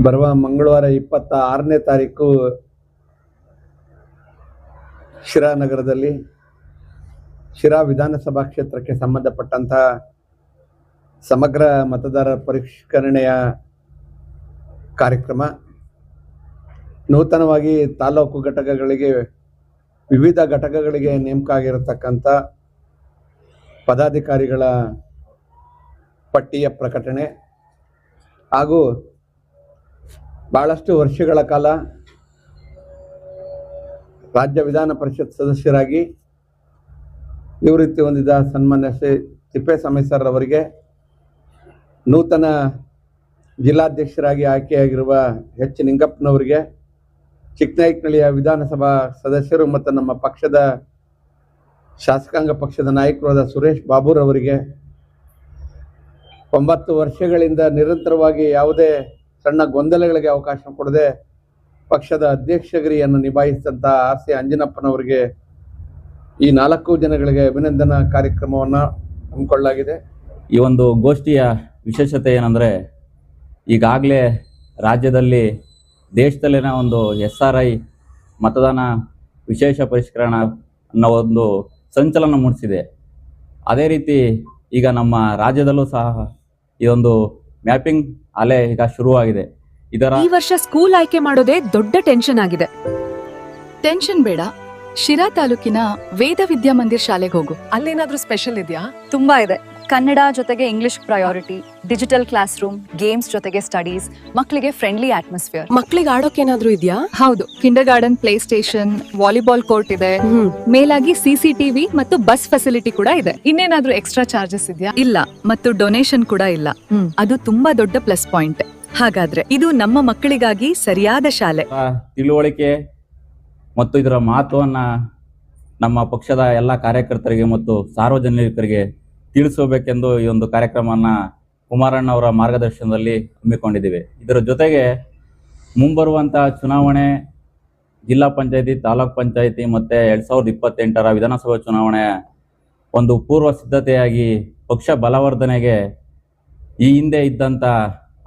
ಬರುವ ಮಂಗಳವಾರ 26ನೇ ತಾರೀಕು ಶಿರಾ ನಗರದಲ್ಲಿ ಶಿರಾ ವಿಧಾನಸಭಾ ಕ್ಷೇತ್ರಕ್ಕೆ ಸಂಬಂಧಪಟ್ಟಂತಹ ಸಮಗ್ರ ಮತದಾರ ಪರಿಷ್ಕರಣೆಯ ಕಾರ್ಯಕ್ರಮ. ನೂತನವಾಗಿ ತಾಲೂಕು ಘಟಕಗಳಿಗೆ ವಿವಿಧ ಘಟಕಗಳಿಗೆ ನೇಮಕ ಆಗಿರತಕ್ಕಂಥ ಪದಾಧಿಕಾರಿಗಳ ಪಟ್ಟಿಯ ಪ್ರಕಟಣೆ ಹಾಗೂ ಬಹಳಷ್ಟು ವರ್ಷಗಳ ಕಾಲ ರಾಜ್ಯ ವಿಧಾನ ಪರಿಷತ್ ಸದಸ್ಯರಾಗಿ ನಿವೃತ್ತಿ ಹೊಂದಿದ ಸನ್ಮಾನ್ಯ ಶ್ರೀ ತಿಪ್ಪೇಸ್ವಾಮಿ ಸರ್ ಅವರಿಗೆ ನೂತನ ಜಿಲ್ಲಾಧ್ಯಕ್ಷರಾಗಿ ಆಯ್ಕೆಯಾಗಿರುವ ಎಚ್ ನಿಂಗಪ್ಪನವರಿಗೆ, ಚಿಕ್ಕನಾಯಕನಹಳ್ಳಿಯ ವಿಧಾನಸಭಾ ಸದಸ್ಯರು ಮತ್ತು ನಮ್ಮ ಪಕ್ಷದ ಶಾಸಕಾಂಗ ಪಕ್ಷದ ನಾಯಕರಾದ ಸುರೇಶ್ ಬಾಬುರವರಿಗೆ 9 ವರ್ಷಗಳಿಂದ ನಿರಂತರವಾಗಿ ಯಾವುದೇ ಸಣ್ಣ ಗೊಂದಲಗಳಿಗೆ ಅವಕಾಶ ಕೊಡದೆ ಪಕ್ಷದ ಅಧ್ಯಕ್ಷಗಿರಿಯನ್ನು ನಿಭಾಯಿಸಿದಂಥ ಆರ್.ಸಿ. ಅಂಜನಪ್ಪನವರಿಗೆ ಈ 4 ಜನಗಳಿಗೆ ಅಭಿನಂದನಾ ಕಾರ್ಯಕ್ರಮವನ್ನು ಹಮ್ಮಿಕೊಳ್ಳಲಾಗಿದೆ. ಈ ಒಂದು ಗೋಷ್ಠಿಯ ವಿಶೇಷತೆ ಏನಂದರೆ, ಈಗಾಗಲೇ ರಾಜ್ಯದಲ್ಲಿ ದೇಶದಲ್ಲಿನ ಒಂದು SRI ಮತದಾನ ವಿಶೇಷ ಪರಿಷ್ಕರಣ ಅನ್ನೋ ಒಂದು ಸಂಚಲನ ಮೂಡಿಸಿದೆ. ಅದೇ ರೀತಿ ಈಗ ನಮ್ಮ ರಾಜ್ಯದಲ್ಲೂ ಸಹ ಈ ಒಂದು ಮ್ಯಾಪಿಂಗ್ ಅಲೆ ಈಗ ಶುರುವಾಗಿದೆ. ಈ ವರ್ಷ ಸ್ಕೂಲ್ ಆಯ್ಕೆ ಮಾಡೋದೇ ದೊಡ್ಡ ಟೆನ್ಷನ್ ಆಗಿದೆ. ಟೆನ್ಷನ್ ಬೇಡ, ಶಿರಾ ತಾಲೂಕಿನ ವೇದ ವಿದ್ಯಾಮಂದಿರ್ ಶಾಲೆಗೆ ಹೋಗು. ಅಲ್ಲೇನಾದ್ರೂ ಸ್ಪೆಷಲ್ ಇದೆಯಾ? ತುಂಬಾ ಇದೆ. ಕನ್ನಡ ಜೊತೆಗೆ English priority, digital class room, games ಜೊತೆಗೆ ಸ್ಟಡೀಸ್, ಮಕ್ಕಳಿಗೆ ಫ್ರೆಂಡ್ಲಿ ಅಟ್ಮಾಸ್ಫಿಯರ್. ಮಕ್ಕಳಿಗೆ ಆಡೋಕೇನಾದ್ರೂ ಇದೆಯಾ? ಹೌದು, Kinder garden, play station, volleyball court ಇದೆ. ಮೇಲಾಗಿ CCTV ಮತ್ತು ಬಸ್ ಫೆಸಿಲಿಟಿ ಕೂಡ ಇದೆ. ಇನ್ನೇನಾದ್ರೂ ಎಕ್ಸ್ಟ್ರಾ ಚಾರ್ಜಸ್ ಇದೆಯಾ? ಇಲ್ಲ, ಮತ್ತು ಡೊನೇಷನ್ ಕೂಡ ಇಲ್ಲ. ಅದು ತುಂಬಾ ದೊಡ್ಡ ಪ್ಲಸ್ ಪಾಯಿಂಟ್. ಹಾಗಾದ್ರೆ ಇದು ನಮ್ಮ ಮಕ್ಕಳಿಗಾಗಿ ಸರಿಯಾದ ಶಾಲೆ. ತಿಳುವಳಿಕೆ ಮತ್ತು ಇದರ ಮಹತ್ವವನ್ನ ನಮ್ಮ ಪಕ್ಷದ ಎಲ್ಲ ಕಾರ್ಯಕರ್ತರಿಗೆ ಮತ್ತು ಸಾರ್ವಜನಿಕರಿಗೆ ತಿಳಿಸಬೇಕೆಂದು ಈ ಒಂದು ಕಾರ್ಯಕ್ರಮವನ್ನ ಕುಮಾರಣ್ಣ ಅವರ ಮಾರ್ಗದರ್ಶನದಲ್ಲಿ ಹಮ್ಮಿಕೊಂಡಿದ್ದೇವೆ. ಇದರ ಜೊತೆಗೆ ಮುಂಬರುವಂತಹ ಚುನಾವಣೆ, ಜಿಲ್ಲಾ ಪಂಚಾಯತಿ, ತಾಲೂಕ್ ಪಂಚಾಯತಿ ಮತ್ತೆ 2028ರ ವಿಧಾನಸಭಾ ಚುನಾವಣೆಯ ಒಂದು ಪೂರ್ವ ಸಿದ್ಧತೆಯಾಗಿ ಪಕ್ಷ ಬಲವರ್ಧನೆಗೆ ಈ ಹಿಂದೆ ಇದ್ದಂಥ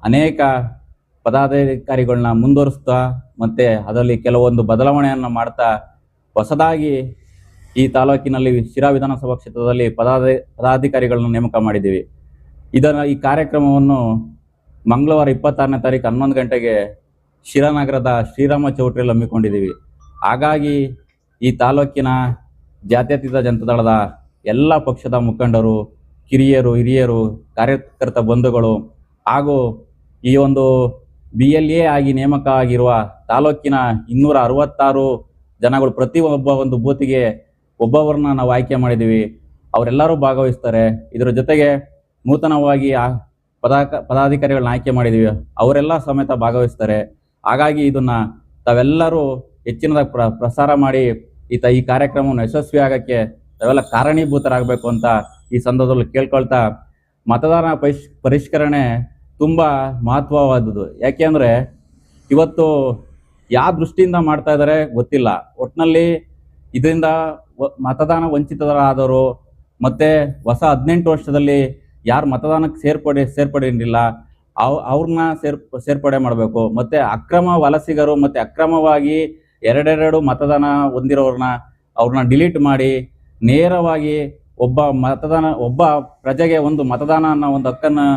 ಅನೇಕ ಪದಾಧಿಕಾರಿಗಳನ್ನ ಮುಂದುವರಿಸ್ತಾ ಮತ್ತೆ ಅದರಲ್ಲಿ ಕೆಲವೊಂದು ಬದಲಾವಣೆಯನ್ನು ಮಾಡ್ತಾ ಹೊಸದಾಗಿ ಈ ತಾಲೂಕಿನಲ್ಲಿ ಶಿರಾ ವಿಧಾನಸಭಾ ಕ್ಷೇತ್ರದಲ್ಲಿ ಪದಾಧಿಕಾರಿಗಳನ್ನು ನೇಮಕ ಮಾಡಿದ್ದೀವಿ. ಈ ಕಾರ್ಯಕ್ರಮವನ್ನು ಮಂಗಳವಾರ 26ನೇ ತಾರೀಕು 11 ಗಂಟೆಗೆ ಶಿರಾನಗರದ ಶ್ರೀರಾಮ ಚೌಟ್ರಿಯಲ್ಲಿ ಹಮ್ಮಿಕೊಂಡಿದ್ದೀವಿ. ಹಾಗಾಗಿ ಈ ತಾಲೂಕಿನ ಜಾತ್ಯತೀತ ಜನತಾದಳದ ಎಲ್ಲ ಪಕ್ಷದ ಮುಖಂಡರು, ಕಿರಿಯರು, ಹಿರಿಯರು, ಕಾರ್ಯಕರ್ತ ಬಂಧುಗಳು ಹಾಗೂ ಈ ಒಂದು BLA ಆಗಿ ನೇಮಕ ಆಗಿರುವ ತಾಲೂಕಿನ 266 ಜನಗಳು ಪ್ರತಿ ಒಂದು ಬೂತಿಗೆ ಒಬ್ಬೊಬ್ಬರನ್ನ ನಾವು ಆಯ್ಕೆ ಮಾಡಿದ್ದೀವಿ. ಅವರೆಲ್ಲರೂ ಭಾಗವಹಿಸ್ತಾರೆ. ಇದರ ಜೊತೆಗೆ ನೂತನವಾಗಿ ಪದಾಧಿಕಾರಿಗಳನ್ನ ಆಯ್ಕೆ ಮಾಡಿದ್ದೀವಿ, ಅವರೆಲ್ಲ ಸಮೇತ ಭಾಗವಹಿಸ್ತಾರೆ. ಹಾಗಾಗಿ ಇದನ್ನ ತಾವೆಲ್ಲರೂ ಹೆಚ್ಚಿನದಾಗಿ ಪ್ರಸಾರ ಮಾಡಿ ಈ ಕಾರ್ಯಕ್ರಮವನ್ನು ಯಶಸ್ವಿ ಆಗಕ್ಕೆ ತಾವೆಲ್ಲ ಕಾರಣೀಭೂತರಾಗಬೇಕು ಅಂತ ಈ ಸಂದರ್ಭದಲ್ಲಿ ಕೇಳ್ಕೊಳ್ತಾ, ಮತದಾನ ಪರಿಷ್ಕರಣೆ ತುಂಬ ಮಹತ್ವವಾದದ್ದು. ಯಾಕೆಂದರೆ ಇವತ್ತು ಯಾವ ದೃಷ್ಟಿಯಿಂದ ಮಾಡ್ತಾ ಇದ್ದಾರೆ ಗೊತ್ತಿಲ್ಲ. ಒಟ್ಟಿನಲ್ಲಿ ಇದರಿಂದ ಮತದಾನ ವಂಚಿತರಾದವರು ಮತ್ತೆ ಹೊಸ 18 ವರ್ಷದಲ್ಲಿ ಯಾರು ಮತದಾನಕ್ಕೆ ಸೇರ್ಪಡೆಯಿಲ್ಲ ಅವ್ರನ್ನ ಸೇರ್ಪಡೆ ಮಾಡಬೇಕು. ಮತ್ತೆ ಅಕ್ರಮ ವಲಸಿಗರು ಮತ್ತೆ ಅಕ್ರಮವಾಗಿ ಎರಡೆರಡು ಮತದಾನ ಅವ್ರನ್ನ ಡಿಲೀಟ್ ಮಾಡಿ ನೇರವಾಗಿ ಒಬ್ಬ ಪ್ರಜೆಗೆ ಒಂದು ಮತದಾನ ಅನ್ನೋ ಒಂದು ಹಕ್ಕನ್ನು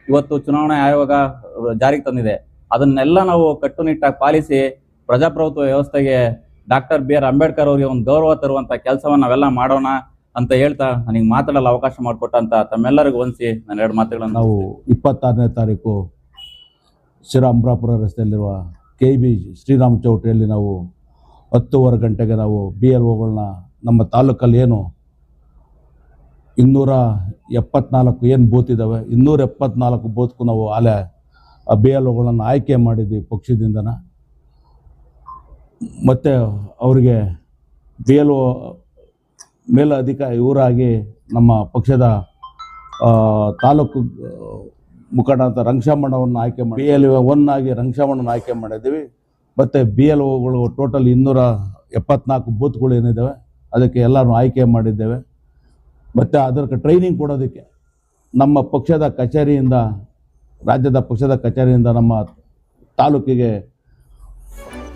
ಇವತ್ತು ಚುನಾವಣಾ ಆಯೋಗ ಜಾರಿಗೆ ತಂದಿದೆ. ಅದನ್ನೆಲ್ಲ ನಾವು ಕಟ್ಟುನಿಟ್ಟಾಗಿ ಪಾಲಿಸಿ ಪ್ರಜಾಪ್ರಭುತ್ವ ವ್ಯವಸ್ಥೆಗೆ ಡಾಕ್ಟರ್ B.R. ಅಂಬೇಡ್ಕರ್ ಅವರಿಗೆ ಒಂದು ಗೌರವ ತರುವಂತ ಕೆಲಸವನ್ನು ನಾವೆಲ್ಲ ಮಾಡೋಣ ಅಂತ ಹೇಳ್ತಾ ನನಗೆ ಮಾತಾಡಲು ಅವಕಾಶ ಮಾಡಿಕೊಟ್ಟಂತ ತಮ್ಮೆಲ್ಲರಿಗೂ ವಂದಿಸಿ ನಾನು 2 ಮಾತುಗಳನ್ನು. ನಾವು 26ನೇ ತಾರೀಕು ಶಿರಾ ಅಮರಾಪುರ ರಸ್ತೆಯಲ್ಲಿರುವ KB ಶ್ರೀರಾಮ್ ಚೌಟ್ರಿಯಲ್ಲಿ ನಾವು 10:15 ಗಂಟೆಗೆ ನಾವು BLOಗಳನ್ನ ನಮ್ಮ ತಾಲೂಕಲ್ಲಿ ಏನು 274 ಏನು ಬೂತ್ ಇದ್ದಾವೆ, 274 ಬೂತ್ಗೂ ನಾವು ಅಲ್ಲೇ BLOಗಳನ್ನು ಆಯ್ಕೆ ಮಾಡಿದ್ವಿ ಪಕ್ಷದಿಂದನ. ಮತ್ತು ಅವರಿಗೆ BLO ಇವರಾಗಿ ನಮ್ಮ ಪಕ್ಷದ ತಾಲೂಕು ಮುಖಂಡ ರಂಗಶಾಮಣ್ಣವನ್ನು ಆಯ್ಕೆ ಮಾಡಿ BLO 1 ಆಗಿ ರಂಗಶಾಮಣ್ಣನ ಆಯ್ಕೆ ಮಾಡಿದ್ದೀವಿ. ಮತ್ತು BLOಗಳು ಟೋಟಲ್ 274 ಬೂತ್ಗಳು ಏನಿದ್ದಾವೆ ಅದಕ್ಕೆ ಎಲ್ಲರೂ ಆಯ್ಕೆ ಮಾಡಿದ್ದೇವೆ. ಮತ್ತು ಅದಕ್ಕೆ ಟ್ರೈನಿಂಗ್ ಕೊಡೋದಕ್ಕೆ ನಮ್ಮ ಪಕ್ಷದ ಕಚೇರಿಯಿಂದ, ರಾಜ್ಯದ ಪಕ್ಷದ ಕಚೇರಿಯಿಂದ ನಮ್ಮ ತಾಲೂಕಿಗೆ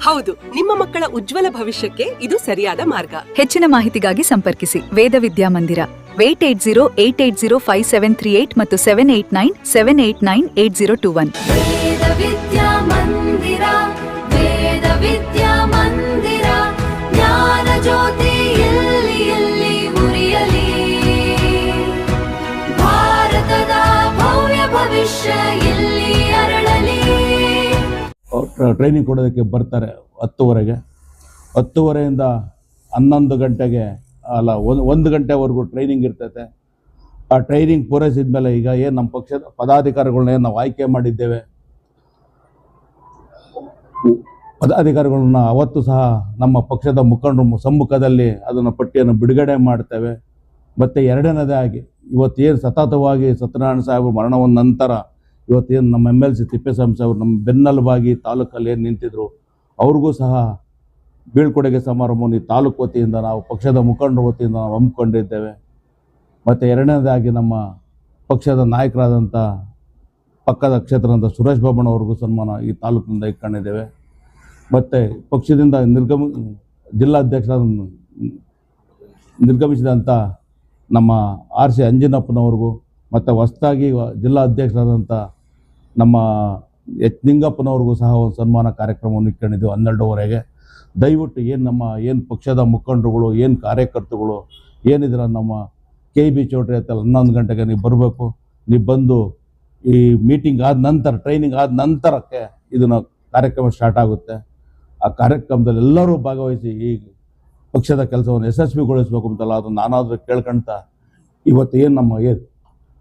ಹೌದು, ನಿಮ್ಮ ಮಕ್ಕಳ ಉಜ್ವಲ ಭವಿಷ್ಯಕ್ಕೆ ಇದು ಸರಿಯಾದ ಮಾರ್ಗ. ಹೆಚ್ಚಿನ ಮಾಹಿತಿಗಾಗಿ ಸಂಪರ್ಕಿಸಿ ವೇದ ವಿದ್ಯಾಮಂದಿರ 8808805738 ಮತ್ತು 78978988021. ವೇದ ವಿದ್ಯಾಮಂದಿರ, ವೇದ ವಿದ್ಯಾಮಂದಿರ, ಜ್ಞಾನ ಜ್ಯೋತಿ ಎಲ್ಲಿ ಎಲ್ಲಿ ಉರಿಯಲಿ, ಭಾರತದ ಭವ್ಯ ಭವಿಷ್ಯ ಎಲ್ಲಿ ಅರಳಲಿ. ಟ್ರೈನಿಂಗ್ ಕೊಡೋದಕ್ಕೆ ಬರ್ತಾರೆ 10:30ಗೆ. 10:30ಯಿಂದ 11 ಗಂಟೆಗೆ ಅಲ್ಲ 1 ಗಂಟೆವರೆಗೂ ಟ್ರೈನಿಂಗ್ ಇರ್ತೈತೆ. ಆ ಟ್ರೈನಿಂಗ್ ಪೂರೈಸಿದ ಮೇಲೆ ಈಗ ಏನು ನಮ್ಮ ಪಕ್ಷದ ಪದಾಧಿಕಾರಿಗಳನ್ನ ಏನು ನಾವು ಆಯ್ಕೆ ಮಾಡಿದ್ದೇವೆ, ಪದಾಧಿಕಾರಿಗಳನ್ನ ಅವತ್ತು ಸಹ ನಮ್ಮ ಪಕ್ಷದ ಮುಖಂಡರು ಸಮ್ಮುಖದಲ್ಲಿ ಅದನ್ನು ಪಟ್ಟಿಯನ್ನು ಬಿಡುಗಡೆ ಮಾಡ್ತೇವೆ. ಮತ್ತು ಎರಡನೇದಾಗಿ ಇವತ್ತೇನು ಸತತವಾಗಿ ಸತ್ಯನಾರಾಯಣ ಸಾಹೇಬರು ಮರಣವಾದ ನಂತರ ಇವತ್ತೇನು ನಮ್ಮ MLC ತಿಪ್ಪೇಸ್ವಾಮಿ ಸಾಹೇಬರು ನಮ್ಮ ಬೆನ್ನೆಲುಬಾಗಿ ತಾಲೂಕಲ್ಲಿ ಏನು ನಿಂತಿದ್ರು, ಅವ್ರಿಗೂ ಸಹ ಬೀಳ್ಕೊಡುಗೆ ಸಮಾರಂಭವನ್ನು ಈ ತಾಲೂಕು ವತಿಯಿಂದ ನಾವು ಪಕ್ಷದ ಮುಖಂಡರ ವತಿಯಿಂದ ನಾವು ಹಮ್ಮಿಕೊಂಡಿದ್ದೇವೆ. ಮತ್ತು ಎರಡನೇದಾಗಿ ನಮ್ಮ ಪಕ್ಷದ ನಾಯಕರಾದಂಥ ಪಕ್ಕದ ಕ್ಷೇತ್ರದಂಥ ಸುರೇಶ್ ಬಾಬಣ್ಣವ್ರಿಗೂ ಸನ್ಮಾನ ಈ ತಾಲೂಕಿನಿಂದ ಇಟ್ಕೊಂಡಿದ್ದೇವೆ. ಮತ್ತು ಪಕ್ಷದಿಂದ ಜಿಲ್ಲಾಧ್ಯಕ್ಷರಾದ ನಿರ್ಗಮಿಸಿದಂಥ ನಮ್ಮ RC ಅಂಜಿನಪ್ಪನವ್ರಿಗೂ ಮತ್ತು ಹೊಸದಾಗಿ ಜಿಲ್ಲಾ ಅಧ್ಯಕ್ಷರಾದಂಥ ನಮ್ಮ H ನಿಂಗಪ್ಪನವ್ರಿಗೂ ಸಹ ಒಂದು ಸನ್ಮಾನ ಕಾರ್ಯಕ್ರಮವನ್ನು ಇಟ್ಕೊಂಡಿದ್ದೆವು 12:30ಗೆ. ದಯವಿಟ್ಟು ಏನು ಪಕ್ಷದ ಮುಖಂಡರುಗಳು, ಏನು ಕಾರ್ಯಕರ್ತರುಗಳು ಏನಿದ್ರೆ ನಮ್ಮ KB ಚೌಟ್ರಿ ಹತ್ತಲ್ಲ 11 ಗಂಟೆಗೆ ನೀವು ಬರಬೇಕು. ನೀವು ಬಂದು ಈ ಮೀಟಿಂಗ್ ಆದ ನಂತರ, ಟ್ರೈನಿಂಗ್ ಆದ ನಂತರಕ್ಕೆ ಇದನ್ನು ಕಾರ್ಯಕ್ರಮ ಸ್ಟಾರ್ಟ್ ಆಗುತ್ತೆ. ಆ ಕಾರ್ಯಕ್ರಮದಲ್ಲಿ ಎಲ್ಲರೂ ಭಾಗವಹಿಸಿ ಈ ಪಕ್ಷದ ಕೆಲಸವನ್ನು ಯಶಸ್ವಿಗೊಳಿಸಬೇಕು ಅಂತಲ್ಲ, ಅದು ನಾನಾದರೂ ಕೇಳ್ಕೊಳ್ತಾ ಇವತ್ತು ಏನು ನಮ್ಮ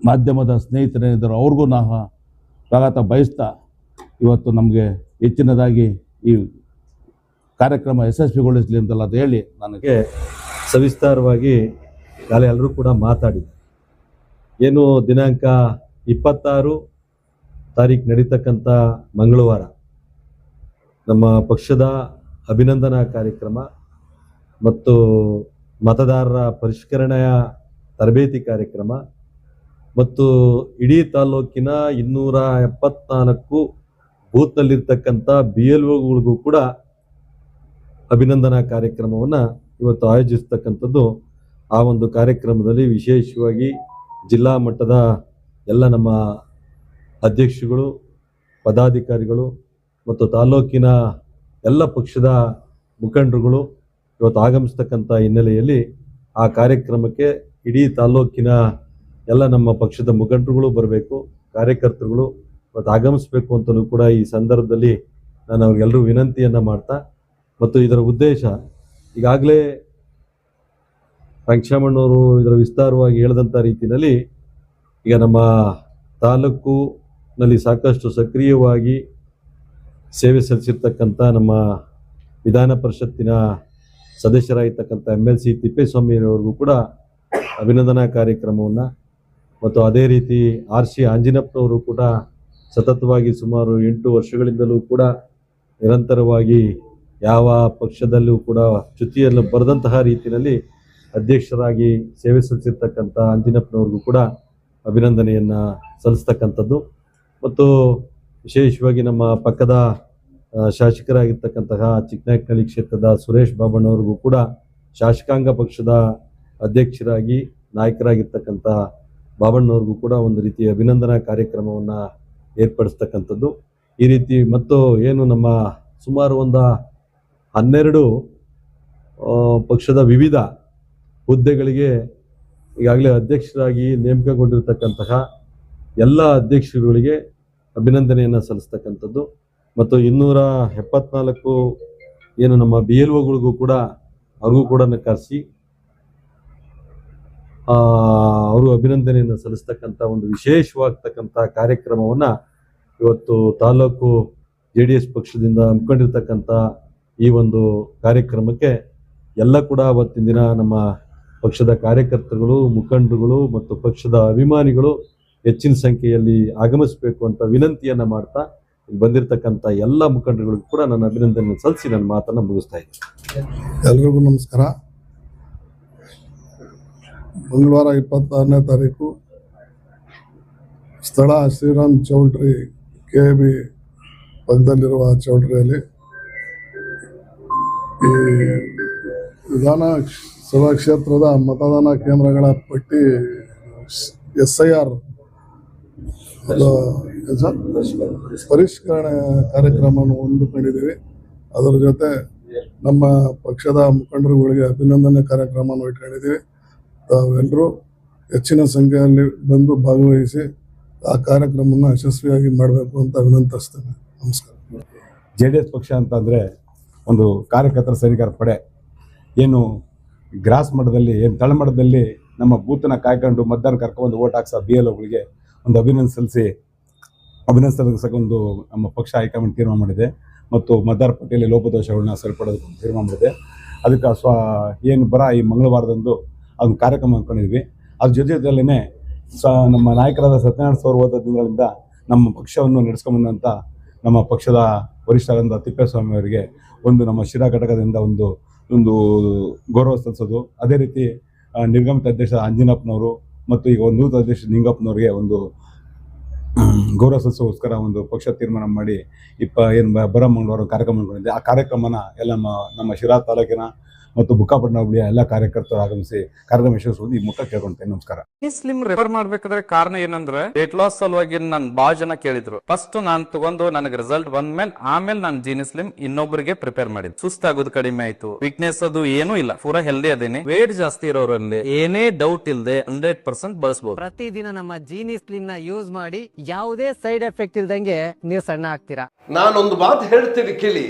ಮಾಧ್ಯಮದ ಸ್ನೇಹಿತರೇನಿದ್ದರು ಅವ್ರಿಗೂ ನಾವು ಸ್ವಾಗತ ಬಯಸ್ತಾ ಇವತ್ತು ನಮಗೆ ಹೆಚ್ಚಿನದಾಗಿ ಈ ಕಾರ್ಯಕ್ರಮ ಯಶಸ್ವಿಗೊಳಿಸಲಿ ಅಂತಲ್ಲ ಅದು ಹೇಳಿ ನನಗೆ ಸವಿಸ್ತಾರವಾಗಿ ನಾಳೆ ಎಲ್ಲರೂ ಕೂಡ ಮಾತಾಡಿ ಏನು ದಿನಾಂಕ 26 ತಾರೀಕು ನಡೀತಕ್ಕಂಥ ಮಂಗಳವಾರ ನಮ್ಮ ಪಕ್ಷದ ಅಭಿನಂದನಾ ಕಾರ್ಯಕ್ರಮ ಮತ್ತು ಮತದಾರರ ಪರಿಷ್ಕರಣೆಯ ತರಬೇತಿ ಕಾರ್ಯಕ್ರಮ ಮತ್ತು ಇಡೀ ತಾಲೂಕಿನ 274 ಬೂತ್ನಲ್ಲಿರ್ತಕ್ಕಂಥ BLOಗಳಿಗೂ ಕೂಡ ಅಭಿನಂದನಾ ಕಾರ್ಯಕ್ರಮವನ್ನು ಇವತ್ತು ಆಯೋಜಿಸ್ತಕ್ಕಂಥದ್ದು. ಆ ಒಂದು ಕಾರ್ಯಕ್ರಮದಲ್ಲಿ ವಿಶೇಷವಾಗಿ ಜಿಲ್ಲಾ ಮಟ್ಟದ ಎಲ್ಲ ನಮ್ಮ ಅಧ್ಯಕ್ಷರುಗಳು, ಪದಾಧಿಕಾರಿಗಳು ಮತ್ತು ತಾಲೂಕಿನ ಎಲ್ಲ ಪಕ್ಷದ ಮುಖಂಡರುಗಳು ಇವತ್ತು ಆಗಮಿಸ್ತಕ್ಕಂಥ ಹಿನ್ನೆಲೆಯಲ್ಲಿ ಆ ಕಾರ್ಯಕ್ರಮಕ್ಕೆ ಇಡೀ ತಾಲೂಕಿನ ಎಲ್ಲ ನಮ್ಮ ಪಕ್ಷದ ಮುಖಂಡರುಗಳು ಬರಬೇಕು, ಕಾರ್ಯಕರ್ತರುಗಳು ಇವತ್ತು ಆಗಮಿಸಬೇಕು ಅಂತಲೂ ಕೂಡ ಈ ಸಂದರ್ಭದಲ್ಲಿ ನಾನು ಅವ್ರಿಗೆಲ್ಲರೂ ವಿನಂತಿಯನ್ನು ಮಾಡ್ತಾ, ಮತ್ತು ಇದರ ಉದ್ದೇಶ ಈಗಾಗಲೇ ರಂಗಶಾಮಣ್ಣವರು ಇದರ ವಿಸ್ತಾರವಾಗಿ ಹೇಳಿದಂಥ ರೀತಿಯಲ್ಲಿ ಈಗ ನಮ್ಮ ತಾಲೂಕಿನಲ್ಲಿ ಸಾಕಷ್ಟು ಸಕ್ರಿಯವಾಗಿ ಸೇವೆ ಸಲ್ಲಿಸಿರ್ತಕ್ಕಂಥ ನಮ್ಮ ವಿಧಾನ ಪರಿಷತ್ತಿನ ಸದಸ್ಯರಾಗಿರ್ತಕ್ಕಂಥ MLC ತಿಪ್ಪೇಸ್ವಾಮಿಯವ್ರಿಗೂ ಕೂಡ ಅಭಿನಂದನಾ ಕಾರ್ಯಕ್ರಮವನ್ನು, ಮತ್ತು ಅದೇ ರೀತಿ RC ಆಂಜಿನಪ್ಪನವರು ಕೂಡ ಸತತವಾಗಿ ಸುಮಾರು 8 ವರ್ಷಗಳಿಂದಲೂ ಕೂಡ ನಿರಂತರವಾಗಿ ಯಾವ ಪಕ್ಷದಲ್ಲೂ ಕೂಡ ಚ್ಯುತಿಯನ್ನು ಬರೆದಂತಹ ರೀತಿಯಲ್ಲಿ ಅಧ್ಯಕ್ಷರಾಗಿ ಸೇವೆ ಸಲ್ಲಿಸಿರ್ತಕ್ಕಂಥ ಅಂಜಿನಪ್ಪನವ್ರಿಗೂ ಕೂಡ ಅಭಿನಂದನೆಯನ್ನು ಸಲ್ಲಿಸ್ತಕ್ಕಂಥದ್ದು. ಮತ್ತು ವಿಶೇಷವಾಗಿ ನಮ್ಮ ಪಕ್ಕದ ಶಾಸಕರಾಗಿರ್ತಕ್ಕಂತಹ ಚಿಕ್ಕನಾಯಕನಹಳ್ಳಿ ಕ್ಷೇತ್ರದ ಸುರೇಶ್ ಬಾಬಣ್ಣವ್ರಿಗೂ ಕೂಡ ಶಾಸಕಾಂಗ ಪಕ್ಷದ ಅಧ್ಯಕ್ಷರಾಗಿ ನಾಯಕರಾಗಿರ್ತಕ್ಕಂಥ ಬಾಬಣ್ಣವ್ರಿಗೂ ಕೂಡ ಒಂದು ರೀತಿಯ ಅಭಿನಂದನಾ ಕಾರ್ಯಕ್ರಮವನ್ನು ಏರ್ಪಡಿಸ್ತಕ್ಕಂಥದ್ದು. ಈ ರೀತಿ ಮತ್ತು ಏನು ನಮ್ಮ ಸುಮಾರು ಒಂದು 12 ಪಕ್ಷದ ವಿವಿಧ ಹುದ್ದೆಗಳಿಗೆ ಈಗಾಗಲೇ ಅಧ್ಯಕ್ಷರಾಗಿ ನೇಮಕಗೊಂಡಿರ್ತಕ್ಕಂತಹ ಎಲ್ಲ ಅಧ್ಯಕ್ಷರುಗಳಿಗೆ ಅಭಿನಂದನೆಯನ್ನು ಸಲ್ಲಿಸ್ತಕ್ಕಂಥದ್ದು. ಮತ್ತು 274 ಏನು ನಮ್ಮ BLOಗಳಿಗೂ ಕೂಡ ಅವ್ರಿಗೂ ಕೂಡ ಕರೆಸಿ ಅವರು ಅಭಿನಂದನೆಯನ್ನು ಸಲ್ಲಿಸ್ತಕ್ಕಂಥ ಒಂದು ವಿಶೇಷವಾಗ್ತಕ್ಕಂಥ ಕಾರ್ಯಕ್ರಮವನ್ನು ಇವತ್ತು ತಾಲೂಕು JDS ಪಕ್ಷದಿಂದ ಹಮ್ಮಿಕೊಂಡಿರ್ತಕ್ಕಂಥ ಈ ಒಂದು ಕಾರ್ಯಕ್ರಮಕ್ಕೆ ಎಲ್ಲ ಕೂಡ ಅವತ್ತಿನ ದಿನ ನಮ್ಮ ಪಕ್ಷದ ಕಾರ್ಯಕರ್ತರುಗಳು, ಮುಖಂಡರುಗಳು ಮತ್ತು ಪಕ್ಷದ ಅಭಿಮಾನಿಗಳು ಹೆಚ್ಚಿನ ಸಂಖ್ಯೆಯಲ್ಲಿ ಆಗಮಿಸಬೇಕು ಅಂತ ವಿನಂತಿಯನ್ನು ಮಾಡ್ತಾ ಬಂದಿರತಕ್ಕಂಥ ಎಲ್ಲ ಮುಖಂಡರುಗಳಿಗೂ ಕೂಡ ನನ್ನ ಅಭಿನಂದನೆ ಸಲ್ಲಿಸಿ ನನ್ನ ಮಾತನ್ನು ಮುಗಿಸ್ತಾ ಇದ್ದೀನಿ. ಎಲ್ರಿಗೂ ನಮಸ್ಕಾರ. ಮಂಗಳವಾರ 26ನೇ ತಾರೀಕು ಸ್ಥಳ ಶ್ರೀರಾಮ್ ಚೌಲ್ಟ್ರಿ KB ಪಕ್ಕದಲ್ಲಿರುವ ಚೌಟ್ರಿಯಲ್ಲಿ ಈ ವಿಧಾನಸಭಾ ಕ್ಷೇತ್ರದ ಮತದಾನ ಕೇಂದ್ರಗಳ ಪಟ್ಟಿ SIR ಪರಿಷ್ಕರಣೆ ಕಾರ್ಯಕ್ರಮವನ್ನು ಹೊಂದಿಕೊಂಡಿದ್ದೀವಿ. ಅದರ ಜೊತೆ ನಮ್ಮ ಪಕ್ಷದ ಮುಖಂಡರುಗಳಿಗೆ ಅಭಿನಂದನೆ ಕಾರ್ಯಕ್ರಮವನ್ನು ಇಟ್ಕೊಂಡಿದ್ದೀವಿ. ತಾವೆಲ್ಲರೂ ಹೆಚ್ಚಿನ ಸಂಖ್ಯೆಯಲ್ಲಿ ಬಂದು ಭಾಗವಹಿಸಿ ಆ ಕಾರ್ಯಕ್ರಮವನ್ನು ಯಶಸ್ವಿಯಾಗಿ ಮಾಡಬೇಕು ಅಂತ ವಿನಂತಿಸ್ತೇನೆ. ನಮಸ್ಕಾರ. JDS ಪಕ್ಷ ಅಂತಂದರೆ ಒಂದು ಕಾರ್ಯಕರ್ತರ ಸೈನಿಕರ ಪಡೆ. ಏನು ಗ್ರಾಸ್ ಮಟ್ಟದಲ್ಲಿ ಏನು ತಳಮಟ್ಟದಲ್ಲಿ ನಮ್ಮ ಬೂತನ್ನ ಕಾಯ್ಕೊಂಡು ಮತದಾನ ಕರ್ಕೊಂಡು ಓಟ್ ಹಾಕ್ಸೋ BLOಗಳಿಗೆ ಒಂದು ಅಭಿನಂದಿಸೋದಕ್ಕೆ ಒಂದು ನಮ್ಮ ಪಕ್ಷ ಹೈಕಮಾಂಡ್ ತೀರ್ಮಾನ ಮಾಡಿದೆ ಮತ್ತು ಮತದಾರ ಪಟ್ಟಿಯಲ್ಲಿ ಲೋಪದೋಷಗಳನ್ನ ಸರಿಪಡೋದಕ್ಕೆ ತೀರ್ಮಾನ ಮಾಡಿದೆ. ಅದಕ್ಕೆ ಏನು ಈ ಮಂಗಳವಾರದಂದು ಅದೊಂದು ಕಾರ್ಯಕ್ರಮ ಅಂದ್ಕೊಂಡಿದ್ವಿ. ಅದ್ರ ಜೊತೆಯಲ್ಲೇ ನಮ್ಮ ನಾಯಕರಾದ ಸತ್ಯನಾರಾಯಣ ಸರ್ ಹೋದ ದಿನಗಳಿಂದ ನಮ್ಮ ಪಕ್ಷವನ್ನು ನಡೆಸ್ಕೊಂಬಂದಂಥ ನಮ್ಮ ಪಕ್ಷದ ವರಿಷ್ಠರಾದ ತಿಪ್ಪೇಸ್ವಾಮಿ ಅವರಿಗೆ ಒಂದು ನಮ್ಮ ಶಿರಾ ಘಟಕದಿಂದ ಒಂದು ಗೌರವ ಸಲ್ಲಿಸೋದು. ಅದೇ ರೀತಿ ನಿರ್ಗಮಿತ ಅಧ್ಯಕ್ಷ ಅಂಜಿನಪ್ಪನವರು ಮತ್ತು ಈಗ ಒಂದು ನೂತನ ಅಧ್ಯಕ್ಷ ನಿಂಗಪ್ಪನವರಿಗೆ ಒಂದು ಗೌರವ ಸಲ್ಲಿಸೋಗೋಸ್ಕರ ಒಂದು ಪಕ್ಷ ತೀರ್ಮಾನ ಮಾಡಿ ಬರೋ ಮಂಗಳವಾರ ಕಾರ್ಯಕ್ರಮ ಅಂದ್ಕೊಂಡಿದ್ದೆ. ಆ ಕಾರ್ಯಕ್ರಮನ ಎಲ್ಲ ನಮ್ಮ ಶಿರಾ ತಾಲೂಕಿನ ಮತ್ತು ಬುಕ್ಕಾಪಟ್ಟಣ ಹೋಬಳಿಯ ಎಲ್ಲ ಕಾರ್ಯಕರ್ತರು ಆಗಮಿಸಿ ಕಾರ್ಯಕ್ರಮ ಯಶಸ್ವಿ ಈ ಮುಖ ಕೇಳ್ಕೊಂತೇನೆ. ನಮಸ್ಕಾರ. ಸ್ಲಿಮ್ ರೆಫರ್ ಮಾಡ್ಬೇಕಾದ್ರೆ ಕಾರಣ ಏನಂದ್ರೆ ವೇಟ್ ಲಾಸ್ ಸಲುವಾಗಿ ನನ್ ಬಾಳ ಜನ ಕೇಳಿದ್ರು. ಫಸ್ಟ್ ನಾನ್ ತಗೊಂಡು ನನಗೆ ರಿಸಲ್ಟ್ ಬಂದ್ಮೇಲೆ ಆಮೇಲೆ ನಾನು ಜೀನಿ ಸ್ಲಿಮ್ ಇನ್ನೊಬ್ಬರಿಗೆ ಪ್ರಿಪೇರ್ ಮಾಡಿದ್ದೆ. ಸುಸ್ತಾಗೋದು ಕಡಿಮೆ ಆಯ್ತು, ವೀಕ್ನೆಸ್ ಅದು ಏನೂ ಇಲ್ಲ, ಪೂರಾ ಹೆಲ್ದಿ ಅದೇನಿ. ವೇಟ್ ಜಾಸ್ತಿ ಇರೋರಲ್ಲಿ ಏನೇ ಡೌಟ್ ಇಲ್ಲದೆ 100% ಬಳಸಬಹುದು. ಪ್ರತಿದಿನ ನಮ್ಮ ಜೀನಿ ಸ್ಲಿಮ್ ನ ಯೂಸ್ ಮಾಡಿ ಯಾವುದೇ ಸೈಡ್ ಎಫೆಕ್ಟ್ ಇಲ್ದಂಗೆ ನೀವು ಸಣ್ಣ ಆಗ್ತೀರಾ. ನಾನೊಂದು ಮಾತು ಹೇಳ್ತೀನಿ ಕೇಳಿ.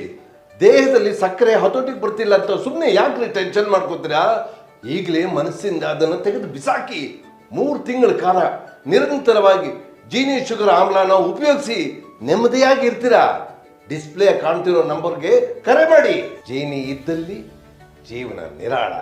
ದೇಹದಲ್ಲಿ ಸಕ್ಕರೆ ಹತೋಟಿಗೆ ಬರ್ತಿಲ್ಲ ಅಂತ ಸುಮ್ಮನೆ ಯಾಕ್ರಿ ಟೆನ್ಷನ್ ಮಾಡ್ಕೋತೀರಾ? ಈಗಲೇ ಮನಸ್ಸಿಂದ ಅದನ್ನು ತೆಗೆದು ಬಿಸಾಕಿ 3 ತಿಂಗಳ ಕಾಲ ನಿರಂತರವಾಗಿ ಜೀನಿ ಶುಗರ್ ಆಮ್ಲನ ಉಪಯೋಗಿಸಿ ನೆಮ್ಮದಿಯಾಗಿ ಇರ್ತೀರಾ. ಡಿಸ್ಪ್ಲೇ ಕಾಣ್ತಿರೋ ನಂಬರ್ಗೆ ಕರೆ ಮಾಡಿ. ಜೀನಿ ಇದ್ದಲ್ಲಿ ಜೀವನ ನಿರಾಳ.